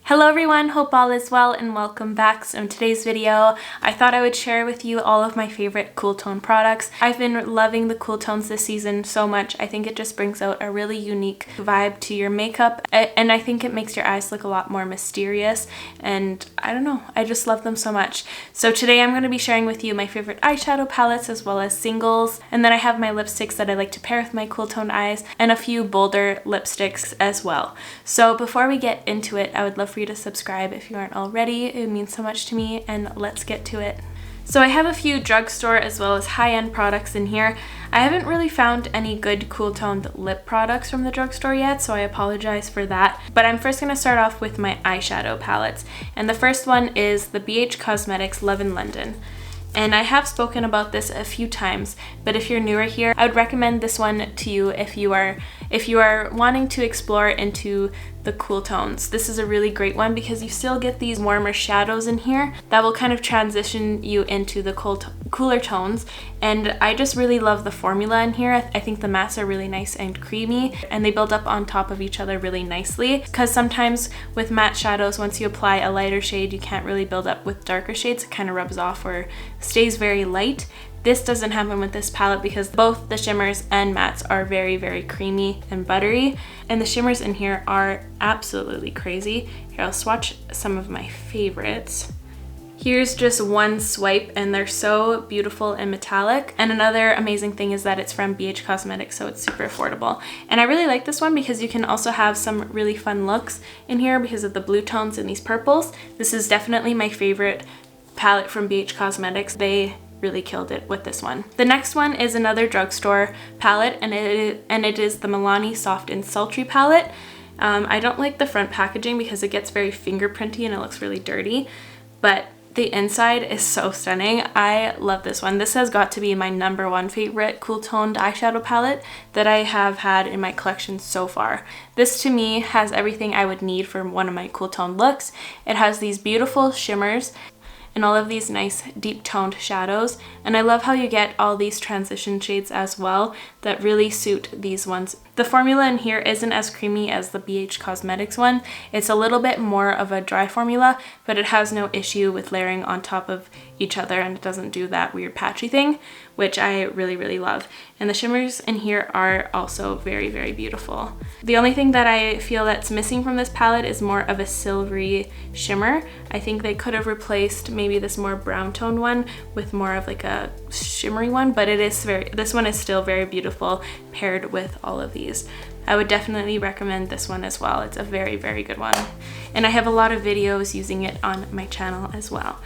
Hello everyone, hope all is well and welcome back. So in today's video, I thought I would share with you all of my favorite cool tone products. I've been loving the cool tones this season so much. I think it just brings out a really unique vibe to your makeup, and I think it makes your eyes look a lot more mysterious, and I don't know, I just love them so much. So today I'm going to be sharing with you my favorite eyeshadow palettes as well as singles, and then I have my lipsticks that I like to pair with my cool toned eyes and a few bolder lipsticks as well. So before we get into it, I would love for you to subscribe if you aren't already. It means so much to me, and let's get to it. So I have a few drugstore as well as high-end products in here. I haven't really found any good cool toned lip products from the drugstore yet, so I apologize for that. But I'm first going to start off with my eyeshadow palettes. And the first one is the BH Cosmetics Love in London. And I have spoken about this a few times, but if you're newer here, I would recommend this one to you if you are wanting to explore into the cool tones. This is a really great one because you still get these warmer shadows in here that will kind of transition you into the cooler tones. And I just really love the formula in here. I think the mattes are really nice and creamy, and they build up on top of each other really nicely, because sometimes with matte shadows, once you apply a lighter shade, you can't really build up with darker shades. It kind of rubs off or stays very light. This doesn't happen with this palette because both the shimmers and mattes are very, very creamy and buttery. And the shimmers in here are absolutely crazy. Here, I'll swatch some of my favorites. Here's just one swipe, and they're so beautiful and metallic. And another amazing thing is that it's from BH Cosmetics, so it's super affordable. And I really like this one because you can also have some really fun looks in here because of the blue tones and these purples. This is definitely my favorite palette from BH Cosmetics. They really killed it with this one. The next one is another drugstore palette, and it is the Milani Soft and Sultry palette. I don't like the front packaging because it gets very fingerprinty and it looks really dirty, but the inside is so stunning. I love this one. This has got to be my #1 favorite cool toned eyeshadow palette that I have had in my collection so far. This to me has everything I would need for one of my cool toned looks. It has these beautiful shimmers and all of these nice deep toned shadows, and I love how you get all these transition shades as well that really suit these ones. The formula in here isn't as creamy as the BH Cosmetics one. It's a little bit more of a dry formula, but it has no issue with layering on top of each other, and it doesn't do that weird patchy thing, which I really, really love. And the shimmers in here are also very, very beautiful. The only thing that I feel that's missing from this palette is more of a silvery shimmer. I think they could have replaced maybe this more brown toned one with more of like a shimmery one, but this one is still very beautiful paired with all of these. I would definitely recommend this one as well. It's a very, very good one. And I have a lot of videos using it on my channel as well.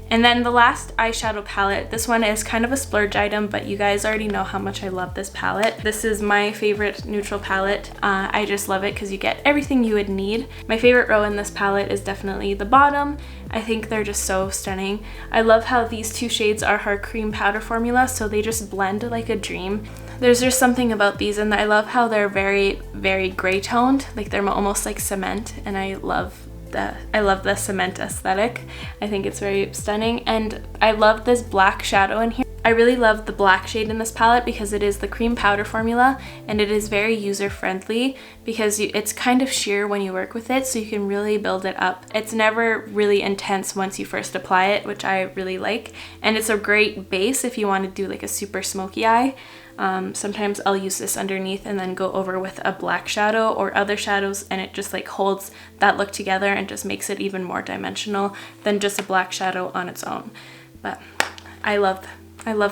And then the last eyeshadow palette, this one is kind of a splurge item, but you guys already know how much I love this palette. This is my favorite neutral palette. I just love it because you get everything you would need. My favorite row in this palette is definitely the bottom. I think they're just so stunning. I love how these two shades are her cream powder formula, so they just blend like a dream. There's just something about these, and I love how they're very, very gray toned. Like they're almost like cement, and I love the cement aesthetic. I think it's very stunning, and I love this black shadow in here. I really love the black shade in this palette because it is the cream powder formula, and it is very user friendly because it's kind of sheer when you work with it, so you can really build it up. It's never really intense once you first apply it, which I really like, and it's a great base if you want to do like a super smoky eye. Sometimes I'll use this underneath and then go over with a black shadow or other shadows, and it just like holds that look together and just makes it even more dimensional than just a black shadow on its own. But I love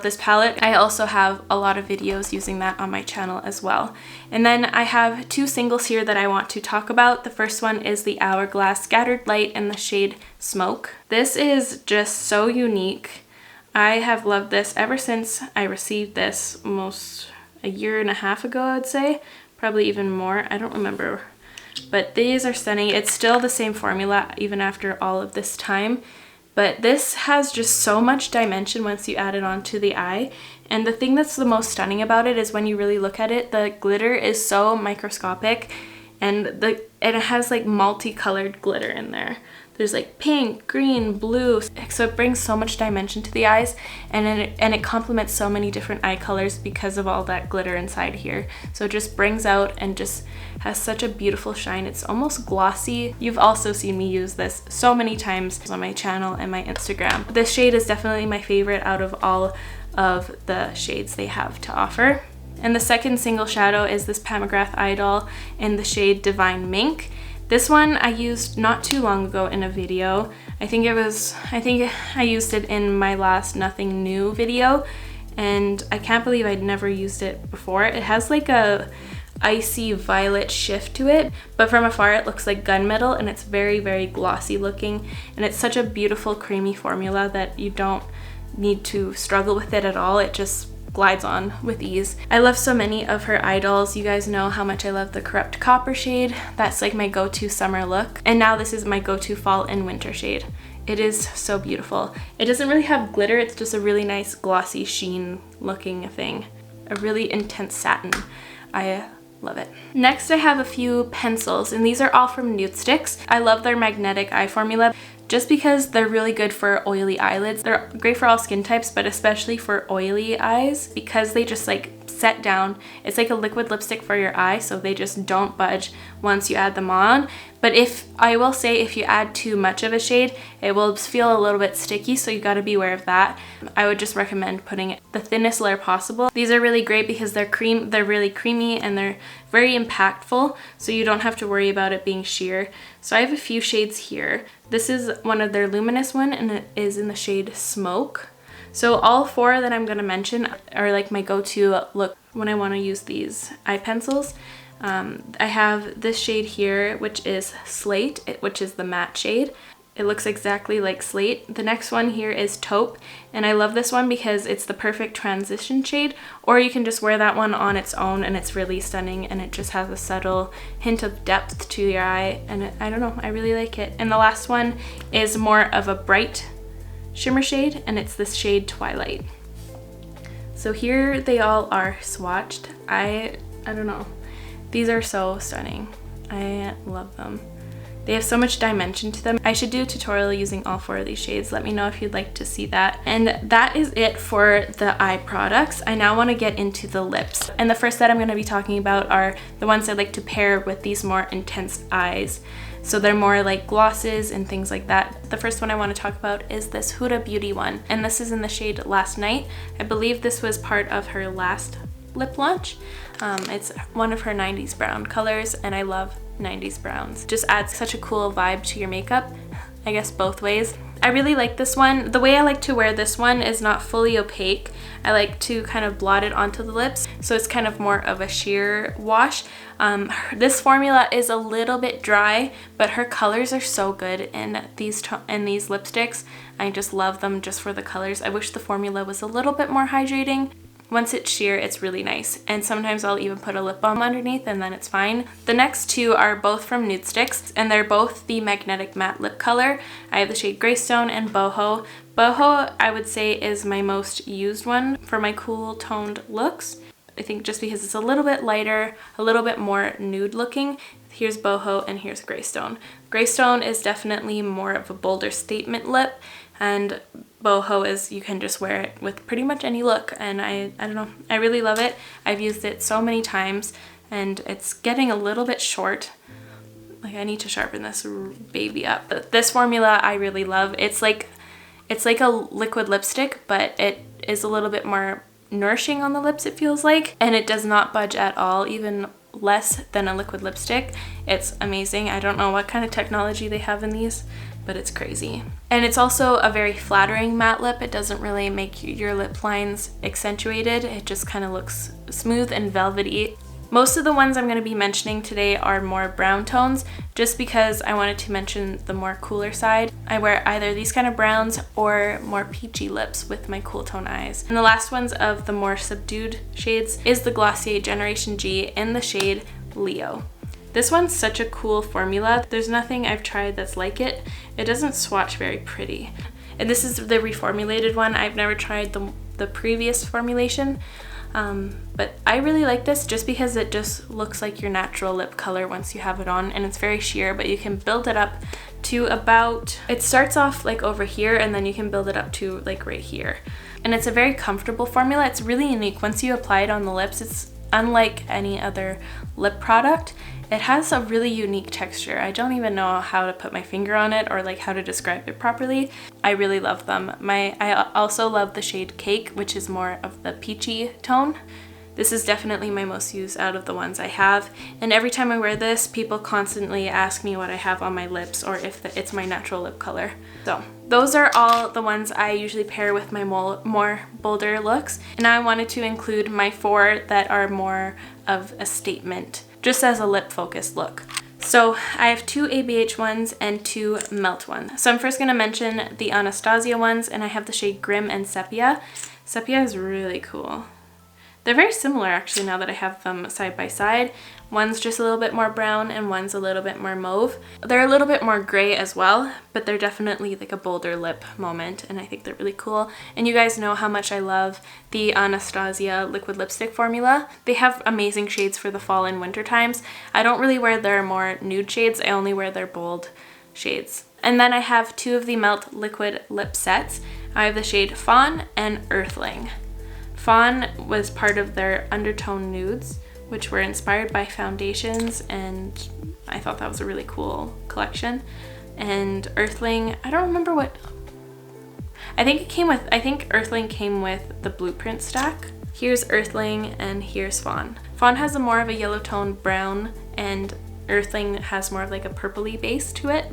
this palette. I also have a lot of videos using that on my channel as well. And then I have two singles here that I want to talk about. The first one is the Hourglass Scattered Light in the shade Smoke. This is just so unique. I have loved this ever since I received this almost a year and a half ago, I would say. Probably even more, I don't remember. But these are stunning. It's still the same formula even after all of this time. But this has just so much dimension once you add it onto the eye. And the thing that's the most stunning about it is when you really look at it, the glitter is so microscopic, and and it has like multicolored glitter in there. There's like pink, green, blue, so it brings so much dimension to the eyes, and it complements so many different eye colors because of all that glitter inside here. So it just brings out and just has such a beautiful shine. It's almost glossy. You've also seen me use this so many times on my channel and my Instagram. This shade is definitely my favorite out of all of the shades they have to offer. And the second single shadow is this Pat McGrath Idol in the shade Divine Mink. This one I used not too long ago in a video. I think I used it in my last Nothing New video, and I can't believe I'd never used it before. It has like a icy violet shift to it, but from afar it looks like gunmetal, and it's very, very glossy looking, and it's such a beautiful creamy formula that you don't need to struggle with it at all. It just glides on with ease. I love so many of her idols. You guys know how much I love the Corrupt Copper shade. That's like my go-to summer look. And now this is my go-to fall and winter shade. It is so beautiful. It doesn't really have glitter. It's just a really nice glossy sheen looking thing. A really intense satin. I love it. Next I have a few pencils, and these are all from Nude Sticks. I love their magnetic eye formula just because they're really good for oily eyelids. They're great for all skin types, but especially for oily eyes because they just like set down. It's like a liquid lipstick for your eye, so they just don't budge once you add them on. But I will say if you add too much of a shade, it will feel a little bit sticky, so you gotta be aware of that. I would just recommend putting the thinnest layer possible. These are really great because they're really creamy and they're very impactful, so you don't have to worry about it being sheer. So I have a few shades here. This is one of their luminous one, and it is in the shade Smoke. So all four that I'm gonna mention are like my go-to look when I wanna use these eye pencils. I have this shade here, which is Slate, which is the matte shade. It looks exactly like slate. The next one here is Taupe, and I love this one because it's the perfect transition shade, or you can just wear that one on its own and it's really stunning, and it just has a subtle hint of depth to your eye, and I don't know, I really like it. And the last one is more of a bright shimmer shade, and it's this shade Twilight. So here they all are swatched. I don't know. These are so stunning. I love them. They have so much dimension to them. I should do a tutorial using all four of these shades. Let me know if you'd like to see that. And that is it for the eye products. I now want to get into the lips. And the first that I'm going to be talking about are the ones I like to pair with these more intense eyes. So they're more like glosses and things like that. The first one I want to talk about is this Huda Beauty one. And this is in the shade Last Night. I believe this was part of her last lip launch. It's one of her 90s brown colors, and I love 90s browns. Just adds such a cool vibe to your makeup, I guess both ways. I really like this one. The way I like to wear this one is not fully opaque. I like to kind of blot it onto the lips, so it's kind of more of a sheer wash. This formula is a little bit dry, but her colors are so good in these lipsticks. I just love them just for the colors. I wish the formula was a little bit more hydrating. Once it's sheer, it's really nice. And sometimes I'll even put a lip balm underneath and then it's fine. The next two are both from Nude Sticks, and they're both the Magnetic Matte Lip Color. I have the shade Greystone and Boho. Boho, I would say, is my most used one for my cool toned looks. I think just because it's a little bit lighter, a little bit more nude looking. Here's Boho and here's Greystone. Greystone is definitely more of a bolder statement lip, and Boho is, you can just wear it with pretty much any look, and I don't know, I really love it. I've used it so many times, and it's getting a little bit short. Like, I need to sharpen this baby up. But this formula I really love. It's like a liquid lipstick, but it is a little bit more nourishing on the lips, it feels like, and it does not budge at all, even less than a liquid lipstick. It's amazing. I don't know what kind of technology they have in these, but it's crazy. And it's also a very flattering matte lip. It doesn't really make your lip lines accentuated. It just kind of looks smooth and velvety. Most of the ones I'm going to be mentioning today are more brown tones, just because I wanted to mention the more cooler side. I wear either these kind of browns or more peachy lips with my cool tone eyes. And the last ones of the more subdued shades is the Glossier Generation G in the shade Leo. This one's such a cool formula. There's nothing I've tried that's like it. It doesn't swatch very pretty. And this is the reformulated one. I've never tried the previous formulation. But I really like this just because it just looks like your natural lip color once you have it on, and it's very sheer, but you can build it up to about, it starts off like over here and then you can build it up to like right here. And it's a very comfortable formula. It's really unique. Once you apply it on the lips, it's unlike any other lip product. It has a really unique texture. I don't even know how to put my finger on it or like how to describe it properly. I really love them. I also love the shade Cake, which is more of the peachy tone. This is definitely my most used out of the ones I have, and every time I wear this, people constantly ask me what I have on my lips or if it's my natural lip color. So those are all the ones I usually pair with my more bolder looks, and I wanted to include my 4 that are more of a statement, just as a lip focused look. So I have 2 ABH ones and 2 Melt ones. So I'm first going to mention the Anastasia ones, and I have the shade Grim and Sepia. Sepia is really cool. They're very similar actually now that I have them side by side. One's just a little bit more brown and one's a little bit more mauve. They're a little bit more gray as well, but they're definitely like a bolder lip moment, and I think they're really cool. And you guys know how much I love the Anastasia liquid lipstick formula. They have amazing shades for the fall and winter times. I don't really wear their more nude shades, I only wear their bold shades. And then I have 2 of the Melt liquid lip sets. I have the shade Fawn and Earthling. Fawn was part of their undertone nudes, which were inspired by foundations, and I thought that was a really cool collection. And Earthling, I don't remember what, I think Earthling came with the blueprint stack. Here's Earthling and here's Fawn. Fawn has a more of a yellow tone brown, and Earthling has more of like a purpley base to it.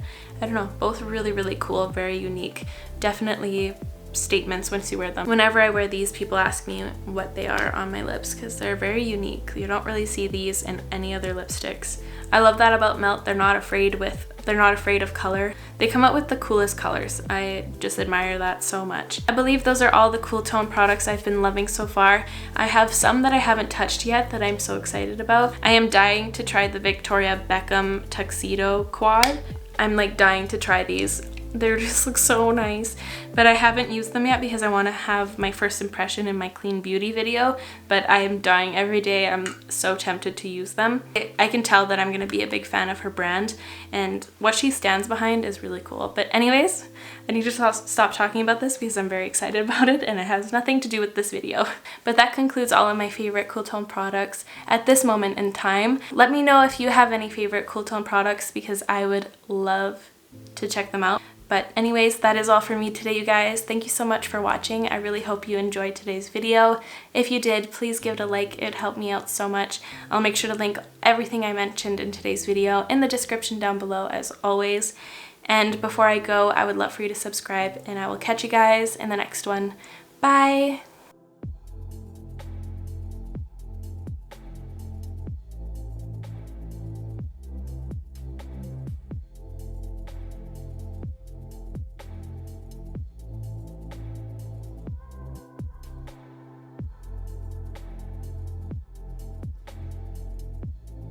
I don't know, both really, really cool, very unique. Definitely statements once you wear them. Whenever I wear these, people ask me what they are on my lips because they're very unique. You don't really see these in any other lipsticks. I love that about Melt. They're not afraid of color. They come out with the coolest colors. I just admire that so much. I believe those are all the cool tone products I've been loving so far. I have some that I haven't touched yet that I'm so excited about. I am dying to try the Victoria Beckham Tuxedo Quad. I'm like dying to try these. They just look so nice, but I haven't used them yet because I want to have my first impression in my clean beauty video, but I am dying every day. I'm so tempted to use them. I can tell that I'm going to be a big fan of her brand, and what she stands behind is really cool. But anyways, I need to stop talking about this because I'm very excited about it and it has nothing to do with this video. But that concludes all of my favorite cool tone products at this moment in time. Let me know if you have any favorite cool tone products because I would love to check them out. But anyways, that is all for me today, you guys. Thank you so much for watching. I really hope you enjoyed today's video. If you did, please give it a like. It helped me out so much. I'll make sure to link everything I mentioned in today's video in the description down below as always. And before I go, I would love for you to subscribe, and I will catch you guys in the next one. Bye!